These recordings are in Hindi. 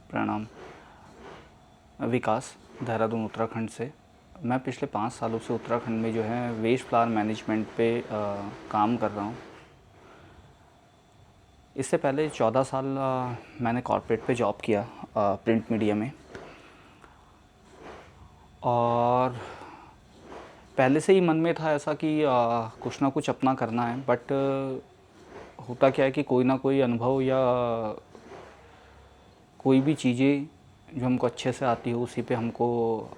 प्रणाम। विकास, देहरादून उत्तराखंड से। मैं पिछले 5 सालों से उत्तराखंड में जो है वेस्ट फ्लावर मैनेजमेंट पे काम कर रहा हूँ। इससे पहले 14 साल मैंने कॉर्पोरेट पे जॉब किया प्रिंट मीडिया में, और पहले से ही मन में था ऐसा कि कुछ ना कुछ अपना करना है। बट होता क्या है कि कोई ना कोई अनुभव या कोई भी चीज़ें जो हमको अच्छे से आती हो उसी पे हमको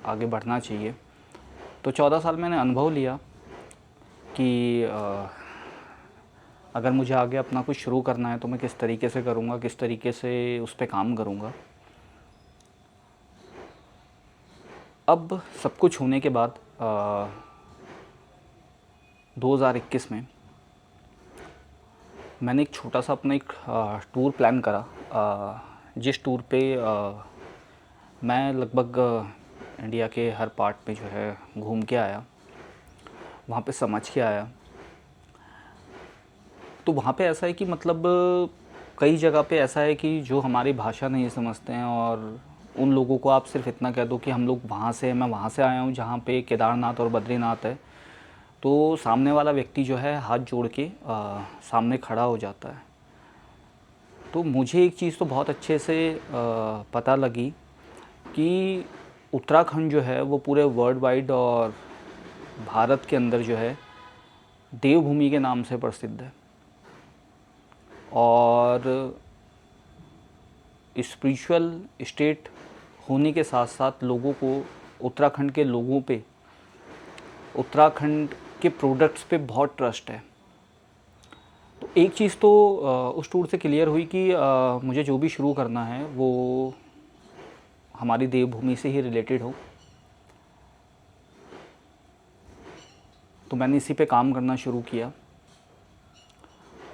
आगे बढ़ना चाहिए। तो 14 साल मैंने अनुभव लिया कि अगर मुझे आगे अपना कुछ शुरू करना है तो मैं किस तरीके से करूँगा, किस तरीके से उस पे काम करूँगा। अब सब कुछ होने के बाद 2021 में मैंने एक छोटा सा अपना एक टूर प्लान करा, जिस टूर पे मैं लगभग इंडिया के हर पार्ट में जो है घूम के आया, वहाँ पे समझ के आया। तो वहाँ पे ऐसा है कि मतलब कई जगह पे ऐसा है कि जो हमारी भाषा नहीं समझते हैं, और उन लोगों को आप सिर्फ इतना कह दो कि हम लोग वहाँ से हैं, मैं वहाँ से आया हूँ जहाँ पे केदारनाथ और बद्रीनाथ है, तो सामने वाला व्यक्ति जो है हाथ जोड़ के सामने खड़ा हो जाता है। तो मुझे एक चीज़ तो बहुत अच्छे से पता लगी कि उत्तराखंड जो है वो पूरे वर्ल्ड वाइड और भारत के अंदर जो है देवभूमि के नाम से प्रसिद्ध है। और स्पिरिचुअल स्टेट होने के साथ साथ लोगों को, उत्तराखंड के लोगों पे, उत्तराखंड के प्रोडक्ट्स पे बहुत ट्रस्ट है। तो एक चीज़ तो उस टूर से क्लियर हुई कि मुझे जो भी शुरू करना है वो हमारी देवभूमि से ही रिलेटेड हो। तो मैंने इसी पे काम करना शुरू किया,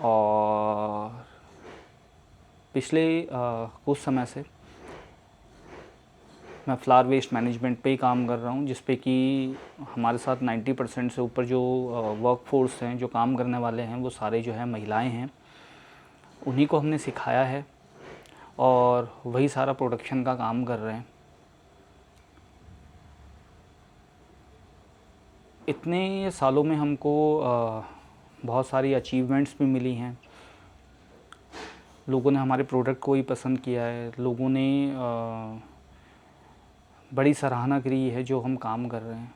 और पिछले कुछ समय से मैं फ्लावर वेस्ट मैनेजमेंट पे ही काम कर रहा हूँ, जिस पे कि हमारे साथ 90% से ऊपर जो वर्कफोर्स हैं, जो काम करने वाले हैं, वो सारे जो हैं महिलाएं हैं। उन्हीं को हमने सिखाया है और वही सारा प्रोडक्शन का काम कर रहे हैं। इतने सालों में हमको बहुत सारी अचीवमेंट्स भी मिली हैं। लोगों ने हमारे प्रोडक्ट को ही पसंद किया है, लोगों ने बड़ी सराहना करी है जो हम काम कर रहे हैं।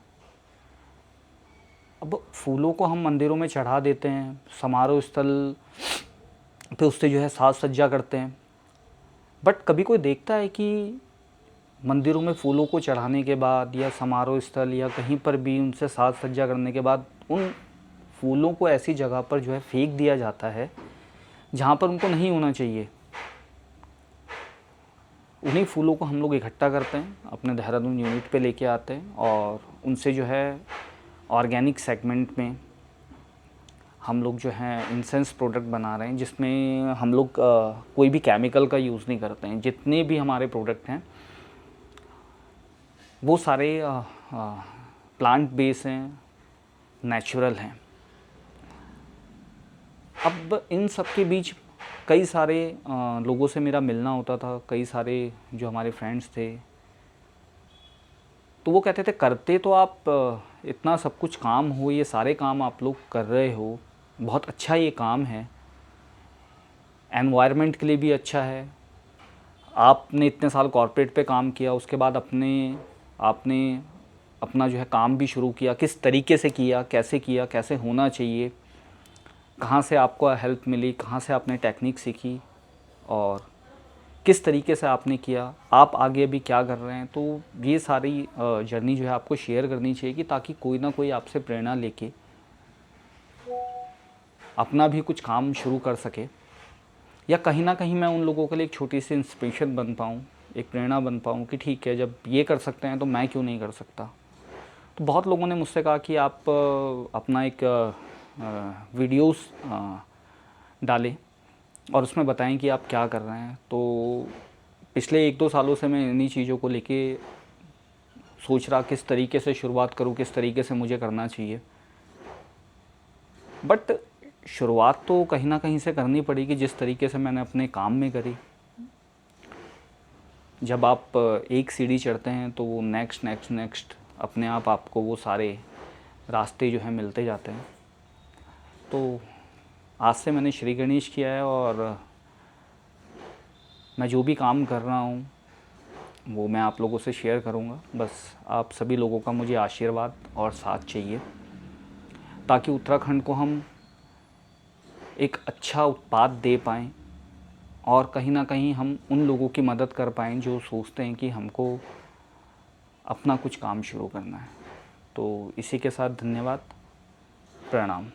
अब फूलों को हम मंदिरों में चढ़ा देते हैं, समारोह स्थल पे उससे जो है साज सज्जा करते हैं, बट कभी कोई देखता है कि मंदिरों में फूलों को चढ़ाने के बाद या समारोह स्थल या कहीं पर भी उनसे साज सज्जा करने के बाद उन फूलों को ऐसी जगह पर जो है फेंक दिया जाता है जहाँ पर उनको नहीं होना चाहिए। उन्हीं फूलों को हम लोग इकट्ठा करते हैं, अपने देहरादून यूनिट पे लेके आते हैं, और उनसे जो है ऑर्गेनिक सेगमेंट में हम लोग जो है इंसेंस प्रोडक्ट बना रहे हैं, जिसमें हम लोग कोई भी केमिकल का यूज़ नहीं करते हैं। जितने भी हमारे प्रोडक्ट हैं वो सारे प्लांट बेस हैं, नेचुरल हैं। अब इन सब के बीच कई सारे लोगों से मेरा मिलना होता था, कई सारे जो हमारे फ्रेंड्स थे, तो वो कहते थे करते तो आप इतना सब कुछ काम हो, ये सारे काम आप लोग कर रहे हो, बहुत अच्छा ये काम है, एनवायरनमेंट के लिए भी अच्छा है। आपने इतने साल कॉर्पोरेट पे काम किया, उसके बाद आपने अपना जो है काम भी शुरू किया, किस तरीके से किया, कैसे होना चाहिए, कहाँ से आपको हेल्प मिली, कहाँ से आपने टेक्निक सीखी, और किस तरीके से आपने किया, आप आगे अभी क्या कर रहे हैं। तो ये सारी जर्नी जो है आपको शेयर करनी चाहिए, कि ताकि कोई ना कोई आपसे प्रेरणा लेके अपना भी कुछ काम शुरू कर सके, या कहीं ना कहीं मैं उन लोगों के लिए एक छोटी सी इंस्पिरेशन बन पाऊँ, एक प्रेरणा बन पाऊँ कि ठीक है, जब ये कर सकते हैं तो मैं क्यों नहीं कर सकता। तो बहुत लोगों ने मुझसे कहा कि आप अपना एक वीडियोस डालें और उसमें बताएं कि आप क्या कर रहे हैं। तो पिछले 1-2 सालों से मैं इन्हीं चीज़ों को लेके सोच रहा किस तरीके से शुरुआत करूं, किस तरीके से मुझे करना चाहिए। बट शुरुआत तो कहीं ना कहीं से करनी पड़ेगी, जिस तरीके से मैंने अपने काम में करी। जब आप एक सीढ़ी चढ़ते हैं तो वो नेक्स्ट नेक्स्ट नेक्स्ट अपने आप आपको वो सारे रास्ते जो हैं मिलते जाते हैं। तो आज से मैंने श्री गणेश किया है और मैं जो भी काम कर रहा हूँ वो मैं आप लोगों से शेयर करूँगा। बस आप सभी लोगों का मुझे आशीर्वाद और साथ चाहिए ताकि उत्तराखंड को हम एक अच्छा उत्पाद दे पाएँ और कहीं ना कहीं हम उन लोगों की मदद कर पाएँ जो सोचते हैं कि हमको अपना कुछ काम शुरू करना है। तो इसी के साथ धन्यवाद, प्रणाम।